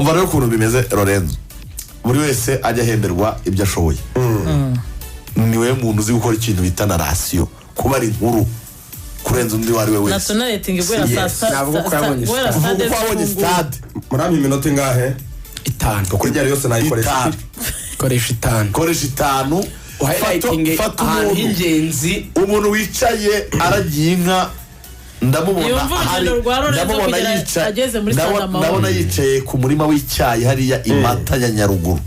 umva rero ukuntu bimeze Lorenzo buri wese ajya ahemberwa ibyo ashoboye niwe muntu uzi gukora ikintu bita narasiyo kuba ari inkuru kurenza undi wari we wese national rating gwera sasa wabonye stade murami minota ingahe 5 kuko ryari yose nayikoresha koresha 5 highlighting ahantu h'ingenzi umuntu wicaye aragiye inka ndabona yicaye ku murima w'icyayi hariya imata ya Nyaruguru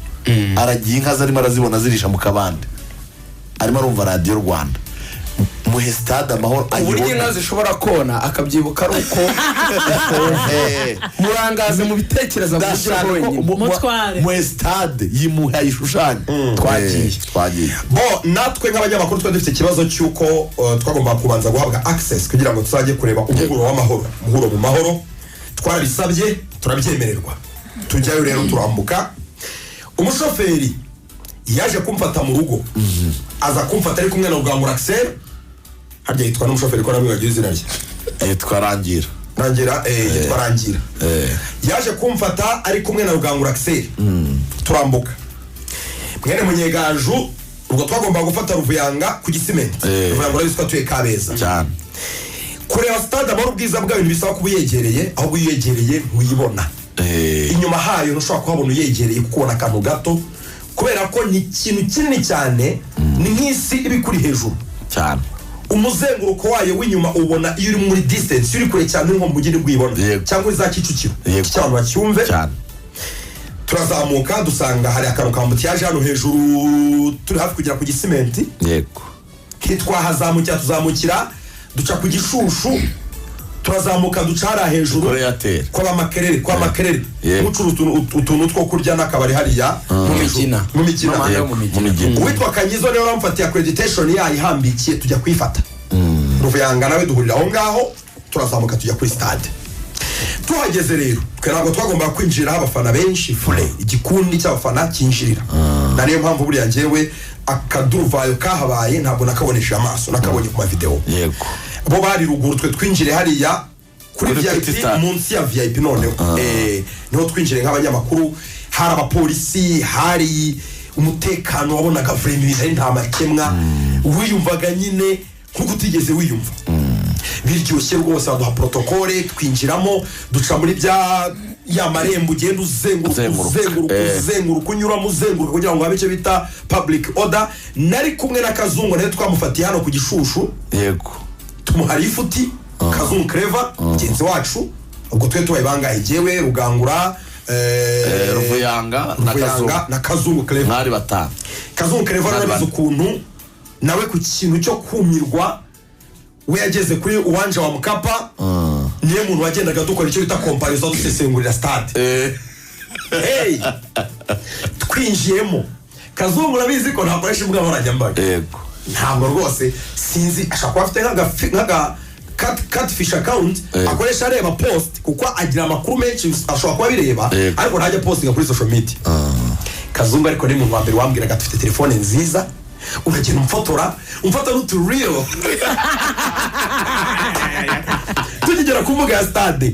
aragiye inka zarimo arazibona zirisha mu kabande arimo arumva Radio Rwanda mu stade Amahoro uburyo inka zishobora kona akabyibuka ari uko murangaze mu bitekerezo mu stade yimuha ishushanya twagiye bo natwe nk'abanyamakuru twa dufite ikibazo cyuko twagomba kubanza guhabwa access kugira ngo tuzajye kureba umuhuro w'amahoro umuhuro mu mahoro twarabisabye turabyemererwa tujyayo rero turambuka umushoferi yaje kumfata mu rugo aza kumfata ari kumwe na Rugangura Axel harya yitwa n'umushoferi ko namwe bagize izina rye yitwa Rangira yitwa Rangira yaje kumfata ari kumwe na Rugangura Axel turambuka mwene Munyegaju ubwo twagomba gufata Ruvuyanga ku Gisimenti Ruvuyanga rero twatuye Kabeza cyane kureba stade Amahoro ubwiza bwayo ntibisaba kuba yegereye ahubwo yegereye uyibona inyuma hayo ntushobora kuhabona uyegereye kuko ubona akantu gato kubera ko ni ikintu kinini cyane ni nk'isi ibikuri hejuru cyane umuzenguruko wayo w'inyuma ubona iyo uri muri distance uri kure cyane nko mu giri gwibona cyangwa za Kicukiro cyangwa bacyumve turazamuka dusanga hari akantu kambutiyaje hano hejuru turi hafi kugera ku Gisimenti yego kitwa hazamukira tuzamukira duca ku Gishushu turazamuka ducara hejuru kwa makerere gucuruza utuntu two kurya n'akabari hariya mu mikina witwa Kanyizo rero bamfatiye accreditation yayihambikiye tujya kwifata Ruvuyanga nawe duhurira aho ngaho turazamuka tujya kuri stade tuhageze rero ntabwo twagomba kwinjira abafana benshi fure igikundi cy'abafana kinjirira nariyo mpamvu buriya njyewe akaduvayo kahabaye ntabwo nakabonesha amaso nakabonye ku video yego bo bari ruguru twe twinjire hariya kuri VIP munsi ya VIP noneho niho twinjire nk'abanyamakuru hari abapolisi hari umutekano wabonaga vrema ibintu ari nta makemwa wiyumvaga nyine nkuko utigeze wiyumva biryoshye rwose baduha protokole twinjiramo duca muri bya ya marembo ugenda uzenguruka unyuramo uzenguruka kugira ngo habe icyo bita public order nari kumwe na Kazungu nawe twamufatiye hano ku Gishushu yego tumuhari ifuti Kazungu Clever genzi wacu ubwo twe tubaye bangaye jewe Rugangura Ruvuyanga na Kazungu Clever mwari batanu Kazungu Clever arabizi ukuntu nawe ku kintu cyo kumirwa we yageze kuri uwanja wa Mkapa niye muntu wagendaga dukora icyo bita comparison dusesengurira stade hey twinjiyemo Kazungu rabizi ko ntakoresha imbwa nkoranyambaga yego ntabwo rwose sinzi ashaka afite nkaga catfish account akoresha areba post kuko agira amakuru menshi ashobora kuba bireba ariko ntajya postinga kuri social media Kazungu ariko ni mu wa mbere wambwiraga afite telefone nziza uragenda umfata n'utu real tugera ku mbuga ya stade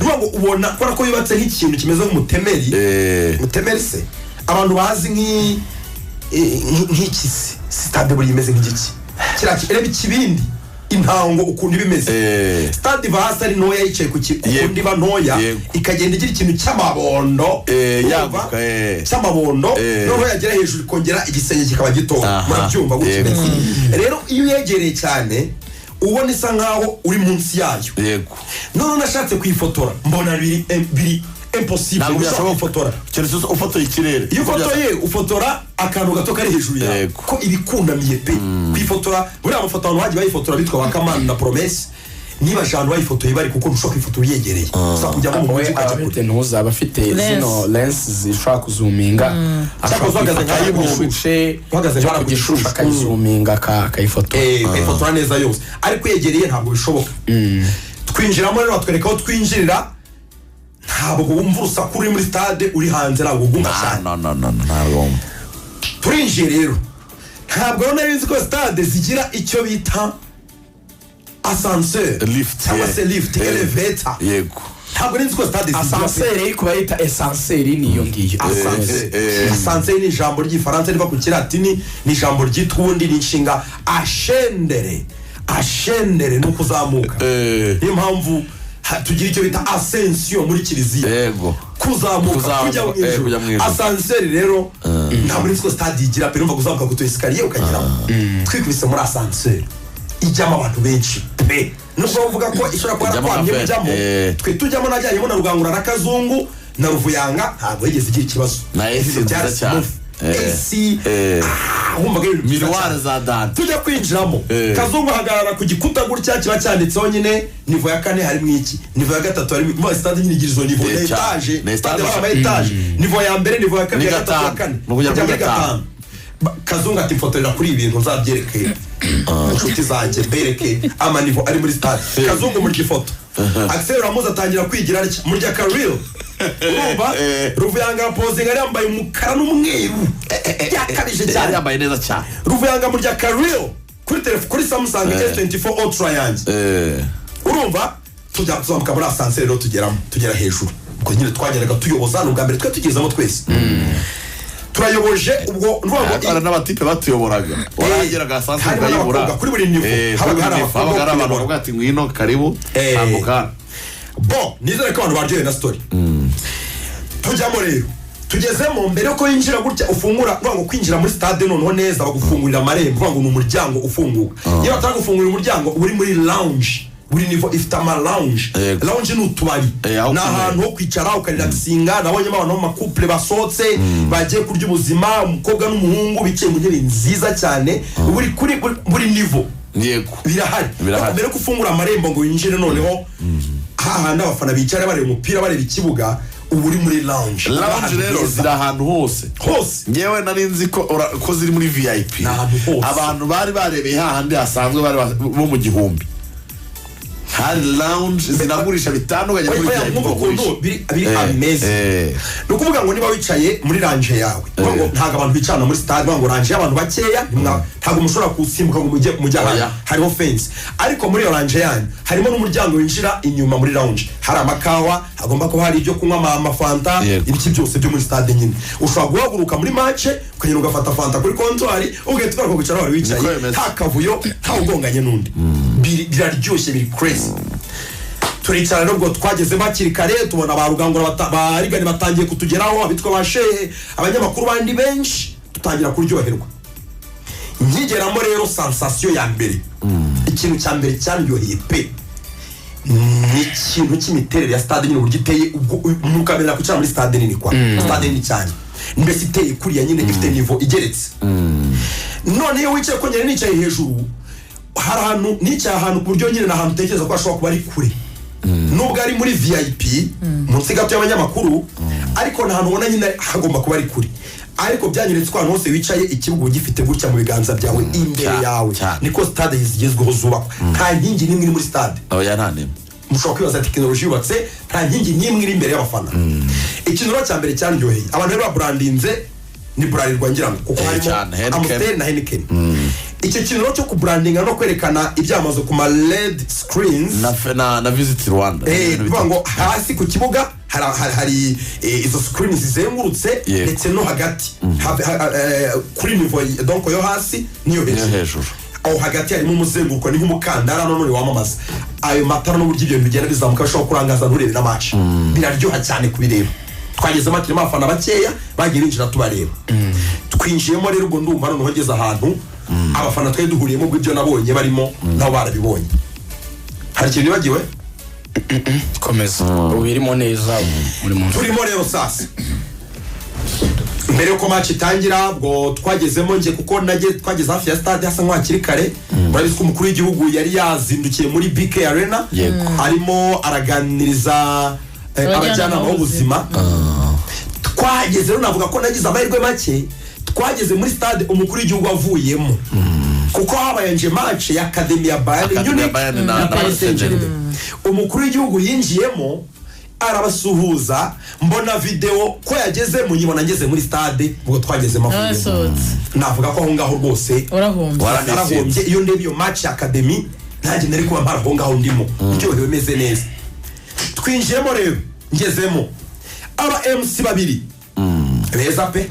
ngo ubona ko yubatse nk'ikintu kimeze nk'umutemeri se abantu bazi nk'ikisi stade buri imeze nk'igiki kirareba ikibindi intango ukuntu bimeze stade vasi ari ntoya yicaye ku kundi ba ntoya ikagenda igira ikintu cy'amabondo yaguka cy'amabondo noneho yagera hejuru ikongera igisenge kikaba gito murabyumva gutyo rero iyo yegereye cyane ubona isa nkaho uri munsi yayo yego none nashatse kwifotora mbona biri impossible gufotora cyane ufotoye ikirere iyo ufotoye ufotora akantu gato kari hejuru yawe ko ibikunamiye pe kwifotora buriya amafoto abantu bagiye bayifotora bitwa bakamana na Promesse niba abantu bayifotoye bari kuko ntushobora kwifotora yegereye uza kujyamo mu mujyi afite ntuzaba afite zino lens zishobora kuzuminga ashobora kayibushe cyo kugishusha akayizuminga akayifotora kayifotora neza yose ariko yegereye ntabwo bishoboka twinjiramo rero batwereka aho twinjirira ntabwo wumva urusaku uri muri stade uri hanze ntabwo ugumva cyane ntabwo turinjiye rero ntabwo nari nzi ko stade zigira icyo bita ascenseur lift cyangwa se lift elevator yego ntabwo nzi ko stade asanseri kuba yita esanseri niyo ngiyo asanseri ni ijambo ry'ifaransa riva ku kilatini ni ijambo ryitwa ubundi ni inshinga ascendere ni ukuzamuka niyo mpamvu tugira icyo bita ascension muri kiliziya yego kuzamuka kujya mu ijuru asanseri rero ntabwo nzi ko stade igira pe numva kuzamuka ku tu esikariye ukageramo twikubise muri asanseri ijyamo abantu benshi pe nubwo bavuga ko ishobora kuba yarakwamye mujyamo twe tujyamo najyanyemo na Rugangura na Kazungu na Ruvuyanga ntabwo yigeze igira ikibazo na esi nziza cyane esi wumvaga ibintu miruware za dani tujya kwinjiramo Kazungu ahagarara ku gikuta gutya kiba cyanditseho nyine nivo ya 4 harimo iki nivo ya 3 harimo mu stade nyine igirizo nivo ya etage stade ya etage nivo ya mbere nivo ya 2 ya 3 ya 4 kujya muri 5 Kazungu ati mfotorera kuri ibintu nzabyerekeye inshuti zanjye bereke amanivo ari muri stade Kazungu muri ifoto Axel Ramos atangira kwigira muri ya Karil urumva Ruvuyanga posing ari yambaye umukara n'umweru yakabije cyane yambaye neza cyane Ruvuyanga muri ya Karil kuri telefone kuri Samsung S24 Ultra yanjye urumva tujya kuzamuka muri asanseri rero tugera hejuru ubwo nyine twageraga tuyoboza n'ubwa mbere twe tugezamo twese turayoboje ubwo ndwara n'abatipe batuyoboraga warageraga asanzwe ukayobora kuri buri nivo habaga abantu bavuga ati ngwino karibu tambuka nizere ko abantu baryoye na story tujyamo rero tugezemo mbere ko yinjira gutya ufungura ngo kwinjira muri stade noneho neza bagufungurira amarembo ngo ni umuryango ufunguka iyo batagufungurira umuryango uri muri lounge buri nivo ifite ama lounge ni utubari ni ahantu ho kwicara ukarelaxinga nabonyemo abantu mu couple basotse bagiye kurya ubuzima umukobwa n'umuhungu bicaye mu ntebe nziza cyane buri nivo yego birahari mbere ko ufungura amarembo ngo winjire noneho hahandi abafana bicara bareba umupira bareba ikibuga ubu uri muri lounge rero ziri ahantu hose ngewe nari nzi ko ziri muri VIP abantu bari barebeye hahandi hasanzwe bari bo mu gihumbi hari lounge zinagurisha bitandukanye muri biri amazing no kuvuga ngo niba wicaye muri lounge yawe ngo ntago abantu bicana muri stade ngo lounge y'abantu bakeya ntago mushobora kusimbuka ngo mujye hariho fence ariko muri lounge yanyu harimo n'umuryango winjira inyuma muri lounge hari amakawa hagomba kuba hari ibyo kunywa amafanta ibiki byose byo muri stade nyine ushobora guhaguruka muri match ukagenda ugafata fanta kuri comptoir ugahita ugaruka kwicara aho wicaye nta kavuyo nta ugonganye n'undi biraryoshye biri crazy turicara rero ubwo twageze bakiri kare tubona ba Rugangura barigani batangiye kutugeraho abitwa bashehe abanyamakuru bandi benshi tutangira kuryoherwa nkigeramo rero sensation ya mbere ikintu cya mbere cyaryoheye pe ni ikintu cy'imiterere ya stade nyine uburyo iteye mukamera kwicara muri stade nini kwa stade nini cyane mbese iteye kuriya nyine ifite niveau igeretse none iyo wicaye ko nyine nicaye hejuru hari ahantu nicaye ahantu ku buryo nyine n'ahantu utekereza ko ashobora kuba ari kure nubwo ari muri VIP munsi gato y'abanyamakuru ariko nta hantu ubona nyine hagomba kuba ari kure ariko byanyeretse ko ahantu hose wicaye ikibuga gifite gutya mu biganza byawe imbere yawe niko stade zigezweho zubakwa nta nkingi n'imwe iri muri stade nta nimwe mushobora kwibaza tekinoloji yubatse nta nkingi n'imwe iri imbere y'abafana ikintu rero cya mbere cyandyoheye abantu rero babrandinze ni burarirwa ngira ngo kuko harimo Amstel na Heineken icyo kintu rero cyo kubrandinga no kwerekana ibyamazo ku ma LED screens na Visit Rwanda bivuga ngo hasi ku kibuga hari izo screens zizengurutse ndetse no hagati kuri niveau donc yo hasi niyo hejuru aho hagati harimo umuzenguruko ni nk'umukandara none wamamaza ayo matara n'uburyo ibyo bigenda bizamuka bashobora kurangaza nturebe na match biraryoha cyane kubireba twageze amakirimo abafana bakeya bagiye binjira tubareba twinjiyemo rero ubwo ndumva noneho ngeze ahantu abafana twari duhuriyemo ubwo ibyo nabonye barimo nabo barabibonye hari ikintu nibagiwe komeza ubirimo neza muri muntu turimo rero sasa mbere yuko match itangira ubwo twagezemo nje kuko twageze hafi ya stade hasa nk'akiri kare murabizi ko umukuru w'igihugu yari yazindukiye muri BK Arena arimo araganiriza abajyanama b'ubuzima twageze rero navuga ko nagize amahirwe make twageze muri stade umukuru w'igihugu avuyemo kuko habaye nje match ya Academy ya Bayern Munich na Paris Saint-Germain umukuru w'igihugu yinjiyemo arabasuhuza mbona video ko yageze mu nyibona ngeze muri stade ubwo twageze mavuye navuga ko aho ngaho rwose warahombye iyo ndebye iyo match ya Academy nanjye nari kuba mpara aho ngaho ndimo icyo bimeze neza twinjiyemo rero ngezemo aba MC babiri beza pe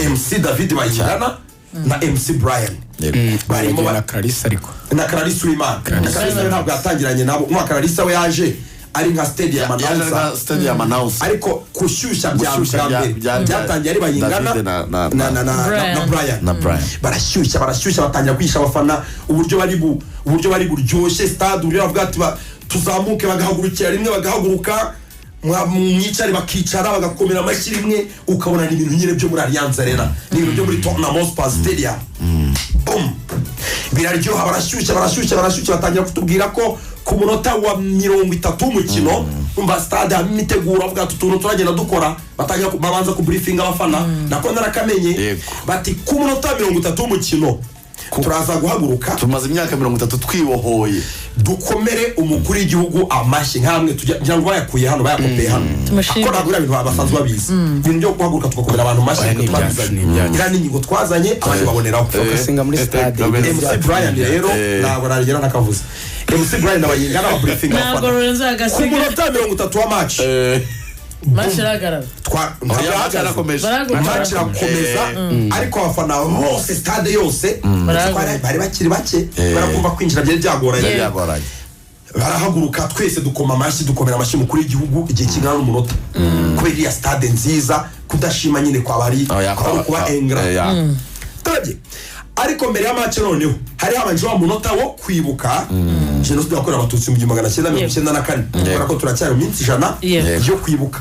MC David Bayingana na MC Brian barimo na Clarisse ariko na Clarisse Uwimana. Clarisse ntabwo yatangiranye nabo, Clarisse we yaje ari nka stadium announcer ariko kushyushya byatangiye ari Bayingana na Brian barashyushya batangira kwisha abafana uburyo bari buryoshye stade uburyo bavuga ati tuzamuke bagahagurukira rimwe bagahaguruka mwicare bakicara bagakomera amashyi rimwe ukabona ni ibintu nyine byo muri Allianz Arena ni ibintu byo muri Tottenham Hotspur Stadium. Biraryoha barashyushya batangira kutubwira ko ku munota wa 30 w'umukino umva stade imitegura avuga tutuntu turagenda dukora batangira babanza ku briefing abafana nako narakamenye bati ku munota wa 30 w'umukino turaza guhaguruka tumaze imyaka 30 twibohoye dukomere umukuru w'igihugu amashyi nkamwe tugira ngo bayakuye hano bayakopeye hano ko nagura ibintu basanzwe babizi ibintu byo guhaguruka tugakomera abantu amashyi twazanye n'ingingo twazanye abantu baboneraho focusinga muri stade MC Brian rero ntabwo narigera nakavuze MC Brian nabayingana ba briefing ntabwo Lorenzo agasiga ku munota 30 wa match mashiragarara barakomeza ariko abafana bose stade yose bari bakiri bake barakumva kwinjira byagoranye barahaguruka twese dukoma amashyi dukomera amashyi mukuru w'igihugu igihe kingana n'umunota kubera iya stade nziza kudashima nyine kwa bari kuba engra ariko mbere ya match noneho hari habanje wa munota wo kwibuka jenoside yakorewe abatutsi mu 1994 kubera ko turacyari minsi 100 yo kwibuka.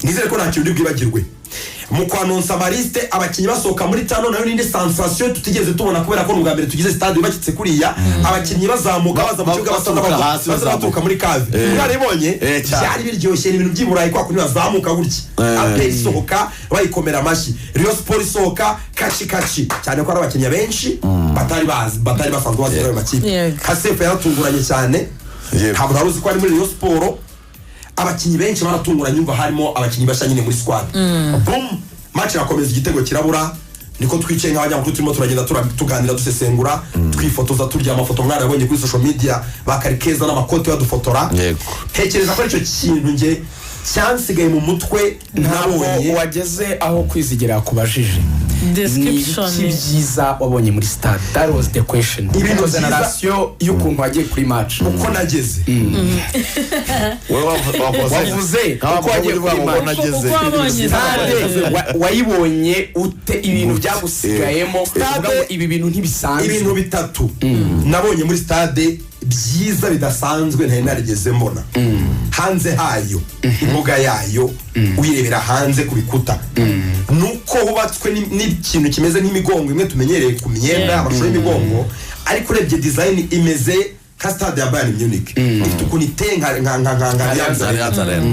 Nizere ko nta kintu bwibagirwe mu kwanonsa amariste abakinyi basohoka muri tano nayo nindi sensation tutigeze tubona kubera ko n'ubwa mbere tugize stade yubakitse kuriya abakinyi bazamuka baza mu kibuga basatuka muri cave mwaribonye cyari biryoshye ibintu by'iburayi kwa kunywa bazamuka gutya ape sohoka bayikomera amashi Rio Sport sohoka kachi cyane ko ari abakinyi benshi batari basanzwe bazira amakipe Kasefe yaratunguranye cyane ntabwo naruzi ko ari muri Rio Sport abakinyi benshi baratunguranye umva harimo abakinyi basha nyine muri squad boom match yakomeza igitego kirabura niko twicaye nk'abanyamakuru turimo turagenda tuganira dusesengura twifotoza turya amafoto mwana yabonye kuri social media bakarikeza n'amakote badufotora tekereza ko icyo kintu nge cyansigaye mu mutwe nabonye wageze aho kwizigira kubajije description byiza wabonye muri stade that was the question ibintu generation y'ukuntu wagiye kuri match uko nageze wavuze uko wagiye kuri match wayibonye ute ibintu byagusigayemo uvuga ngo ibi bintu ntibisanzwe ibintu bitatu nabonye muri stade byiza bidasanzwe ntari narigeze mbona hanze hayo imbuga yayo uyirebera hanze ku bikuta nuko hubatswe n'ikintu kimeze nk'imigongo imwe tumenyereye ku myenda amashusho y'imigongo ariko urebye design imeze ka stade ya Bayern Munich ifite ukuntu itenga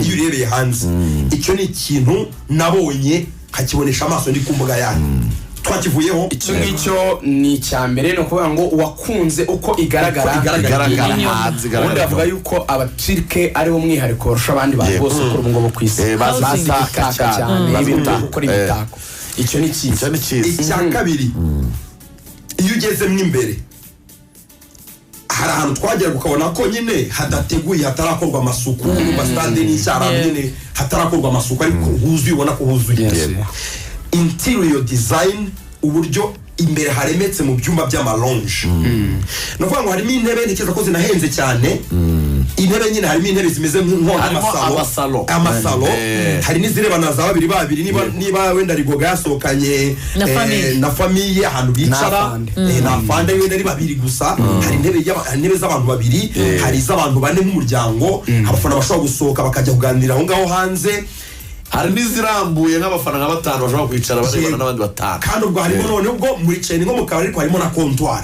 iyo urebeye hanze icyo ni ikintu nabonye kakibonesha amaso ndi ku mbuga yayo twakivuyeho icyo ngicyo ni icyambere no kuvuga ngo wakunze uko igaragara hanze ubundi bavuga yuko abaturike ari bo mwihariko kurusha abandi bantu bose kuri ubu ngubu ku isi bazaka cyane ibintu gukora imitako icyo ni cyiza icya kabiri iyo ugezemo imbere hari ahantu twagera ukabona ko nyine hadateguye hatarakorwa amasuku mu stade n'icyara nyine hatarakorwa amasuku ariko huzuye ubona ko huzuye interior design uburyo imbere haremetse mu byumba by'amalonge no kuvuga ngo harimo intebe ntekereza ko zinahenze cyane intebe nyine harimo intebe zimeze nk'amasalo hari n'izirebana za babiri niba wenda rigoga yasohokanye na famiye ahantu bicara na fanda wenda ari babiri gusa hari intebe z'abantu babiri hari iz'abantu bane nk'umuryango abafana bashobora gusohoka bakajya kuganira aho ngaho hanze hari n'izirambuye nk'abafana nka 5 bashobora kwicara barebana n'abandi 5 kandi ubwo harimo none ubwo muri cene nko mu kabari ariko harimo na comptoir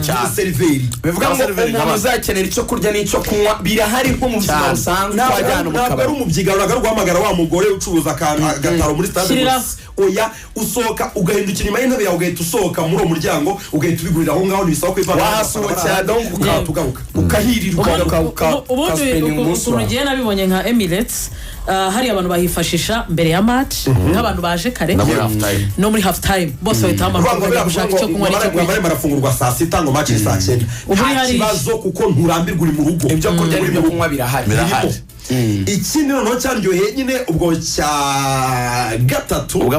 cyangwa seriveri bivuga ngo umuntu uzakenera icyo kurya n'icyo kunywa birahari nko mu buzima busanzwe twajyana mu kabari umubyigano nagaru guhamagara wa mugore ucuruza agataro muri stade oya usohoka ugahindukira inyuma y'intebe yawe ugahita usohoka muri uwo muryango ugahita ubigurira aho ngaho ntibisaba ko ivana wahasohokera donc ukatugaruka ukahirirwa ukuntu ugiye nabibonye nka Emirates hari abantu bahifashisha mbere ya match nk'abantu baje kare no muri half time bose bahita bamanuka gushaka icyo kunywa n'icyo kurya barafungurwa saa 6 ngo match saa 9 ubu hari ikibazo kuko nturambirwa uri mu rugo ibyo kurya n'ibyo kunywa birahari ikindi noneho cyaryoheye nyine ubwo cya gatatu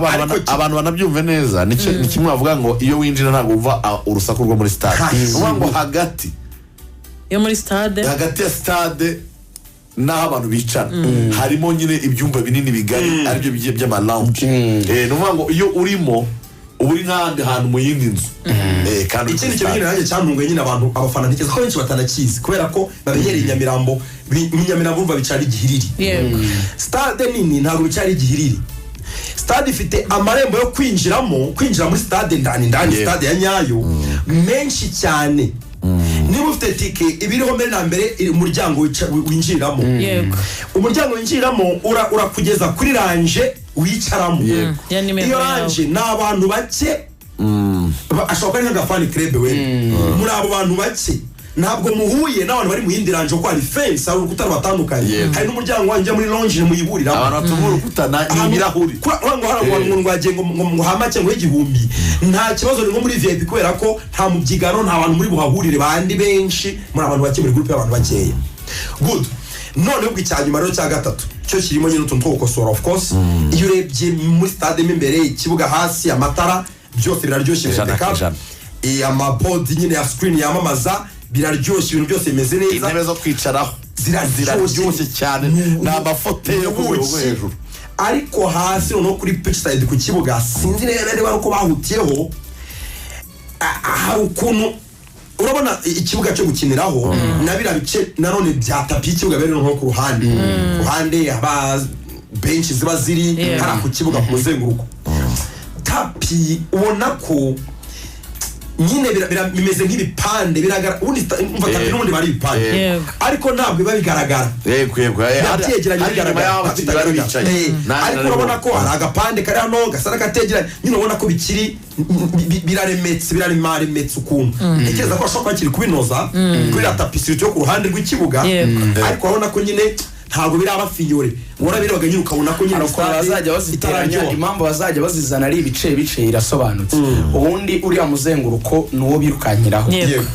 abantu banabyumve neza ni kimwe bavuga ngo iyo winjira ntabwo uva urusaku rwo muri stade uvuga ngo hagati yo muri stade hagati ya stade naho abantu bicara harimo nyine ibyumba binini bigari aribyo by'amalounge ni ukuvuga ngo iyo urimo uba uri nk'ahandi hantu mu yindi nzu kandi ikindi kintu nyine nanjye cyantunguye nyine abantu abafana ntikeza ko benshi batanakizi kubera ko babenyereye Nyamirambo bumva bicara igihiriri stade nini ntabwo bicara igihiriri stade ifite amarembo yo kwinjira muri stade ndani stade ya nyayo menshi cyane niba ufite tike ibiriho mbere na mbere umuryango winjiramo umuryango winjiramo urakugeza kuri ranje wicaramo iyo ranje ni abantu bake ashobora kuba ari nk'agafani krebe we muri abo bantu bake ntabwo muhuye n'abantu bari mu yindi ranje kuko hari fence hari urukuta rubatandukanye hari n'umuryango wanjye muri lounge muyihuriramo abantu batuma urukuta ni ibirahuri ngo hari umuntu ngo wagiye ngo hamake ngo igihumbi nta kibazo ni nko muri VIP kubera ko nta mubyigano nta bantu muri buhahurire bandi benshi muri abantu bake muri groupe y'abantu bakeya good none ubwo icyanyuma rero cya gatatu cyo kirimo nyine utuntu two gukosora of course iyo urebye muri stade mo imbere ikibuga hasi amatara byose biraryoshye bireka amapodi nyine ya screen yamamaza biraryoshye ibintu byose bimeze neza intebe zo kwicaraho ziraryoshye cyane ni amafote yo ku rwego rwo hejuru ariko hasi no kuri pitch side ku kibuga sinzi rero uko bahutiyeho hari ukuntu urabona ikibuga cyo gukiniraho nabira bice nanone bya tapi ikibuga bere no ku ruhande aba bench ziba ziri hari ku kibuga ku muzenguruko tapi ubona ko nyine bimeze nk'ibipande biragaragara ubundi umva tapi n'ubundi bari ibipande ariko ntabwo biba bigaragara byegeranye bigaragara ariko urabona ko hari agapande kari hano gasa n'akategeranye nyine ubona ko bikiri biraremetse ukuntu ntekereza ko bashobora kuba kiri kubinoza kuri la tapi yo ku ruhande rw'ikibuga ariko urabona ko nyine ntabwo biraba fiyore urabiraga nyine ukabona ko nyine bazajya baziteranya impamvu bazajya bazizana ari ibice irasobanutse ubundi uriya muzenguruko nuwo birukankiraho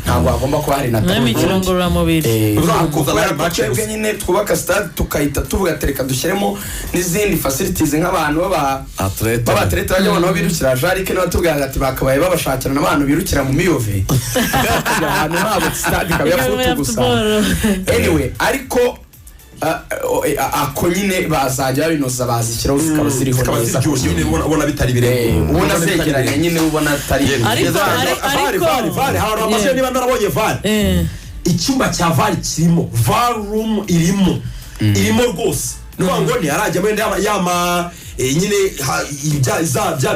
ntabwo agomba kuba hari na n'imikino ngororamubiri twebwe nyine twubaka stade tukayita tuvuga tereka dushyiremo n'izindi facilities nk'abantu b'abatlete bajya abantu birukira jarike n'abatubwira ati bakabaye babashakira n'abantu birukira mu miyove ahantu ntabwo stade ikaba yafutu gusa anyway ariko ako nyine bazajya babinoza bazishyiraho zikaba ziriho neza ubona bitari birebire ubona zegeranye nyine ubona atari ariko hari amashuri niba narabonye vare icyumba cya vare kirimo vare room irimo rwose nuvuga ngo ntiharajyamo yama nyine bya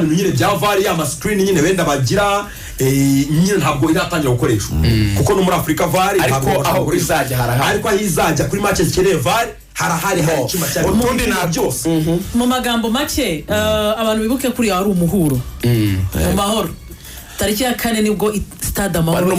bintu nyine bya vare yama screen nyine wenda bagira nyine ntabwo iratangira gukoreshwa kuko no muri Afrika vare ariko aho izajya harahari ariko aho izajya kuri match zikeneye vare hari icyuma cyane utundi na byose mu magambo make abantu bibuke kuri ari umuhuro mu mahoro tariki ya 4 nibwo stade amahoro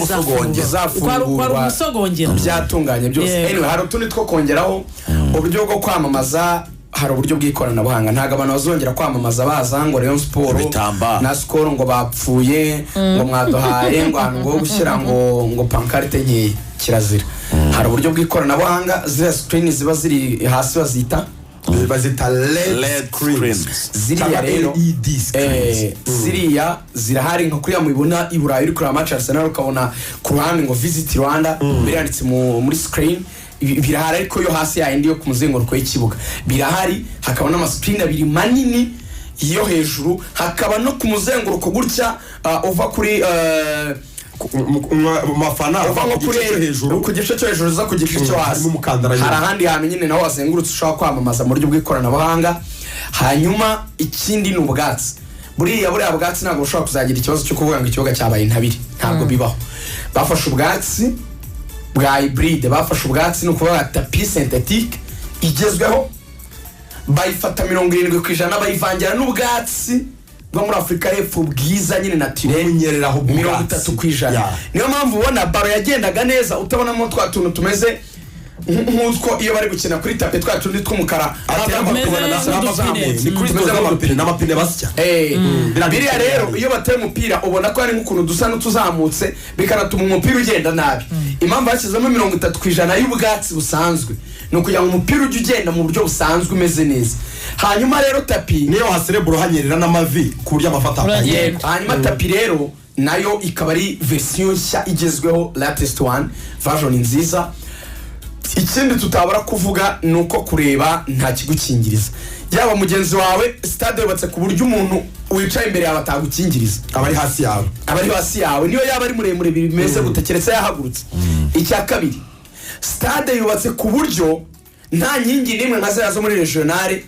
izafungurwa umusogongera byatunganye byose anyway hari utundi two kongeraho uburyo bwo kwamamaza hari uburyo bw'ikoranabuhanga ntago abantu bazongera kwamamaza baza ngo Rayon Sport na Skol ngo bapfuye ngo mwaduhaye ngo ahantu ngo gushyira ngo pancarte nke kirazira hari uburyo bw'ikoranabuhanga ziriya screen ziba ziri hasi bazita LED screens ziriya rero ziriya zirahari nko kuriya mubibona i Burayi uri kureba match Arsenal ukabona ku ruhande ngo Visit Rwanda biranditse muri screen birahari ariko yo hasi yindi yo ku muzenguruko w'ikibuga birahari hakaba n'amascreen abiri manini iyo hejuru hakaba no ku muzenguruko gutya uva kuri mafana ku gice cyo hejuru za ku gice cyo hasi hari ahandi hantu nyine naho wazengurutse ushobora kwamamaza mu buryo bw'ikoranabuhanga hanyuma ikindi ni ubwatsi buriya bwatsi ntabwo ushobora kuzagira ikibazo cyo kuvuga ngo ikibuga cyabaye intabire ntabwo bibaho bafashe ubwatsi bwa hybride bafashe ubwatsi no kuba tapi synthetique igezweho bayifata 70% bayivangira n'ubwatsi bwo muri Afrika y'Epfo bwiza nyine naturel unyereraho 30%. Niyo mpamvu ubona baro yagendaga neza utabonamo twa tuntu tumeze nk'utwo iyo bari gukina kuri tape twa tundi tw'umukara n'amapine basya biriya rero iyo bateye umupira ubona ko hari nk'ukuntu dusa n'utuzamutse bikanatuma umupira ugenda nabi impamvu bashyizemo 30% y'ubwatsi busanzwe ni ukugira ngo umupira ujye ugenda mu buryo busanzwe umeze neza. Hanyuma rero tapi niyo haserebura hanyerera n'amavi ku buryo amafata akagenda. Hanyuma tapi rero nayo ikaba ari version nshya igezweho, latest one version nziza. Ikindi tutabura kuvuga ni uko kureba nta kigukingiriza, yaba mugenzi wawe stade yubatse ku buryo umuntu wicaye imbere yawe atagukingiriza, abari hasi yawe niyo yaba ari muremure bimeze gutekereza yahagurutse. Icya kabiri, stade yubatse ku buryo nta nkingi nimwe nka zera zo muri regionale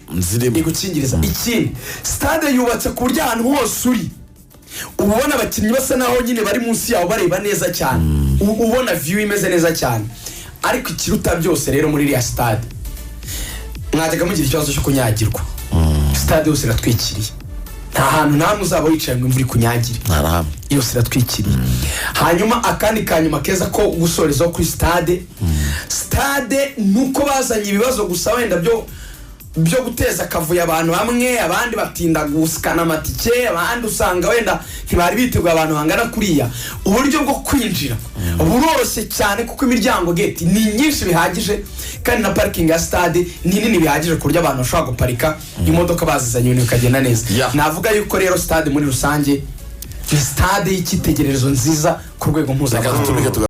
igukingiriza. Ikindi, stade yubatse ku buryo ahantu hose uri ubona abakinnyi basa naho nyine bari munsi yawe bareba neza cyane, ubona view imeze neza cyane. Ariko ikiruta byose rero muri iriya stade, mwajyaga mugira ikibazo cyo kunyagirwa. Stade yose iratwikiriye, nta hantu namwe uzaba wicaye ngo imvura ikunyagire, yose iratwikiriye. Hanyuma akandi kanyuma keza ko gusorezaho kuri stade nuko bazanye ibibazo gusa wenda byo guteza akavuyo abantu bamwe, abandi batinda gusikana amatike, abandi usanga wenda ntibari biteguye abantu bangana kuriya. Uburyo bwo kwinjira buroroshye cyane kuko imiryango gate ni nyinshi bihagije, kandi na parking ya stade ni nini bihagije ku buryo abantu bashobora guparika imodoka bazizanye ibintu bikagenda neza. Navuga yuko rero stade muri rusange ni stade y'icyitegererezo nziza ku rwego mpuzamahanga.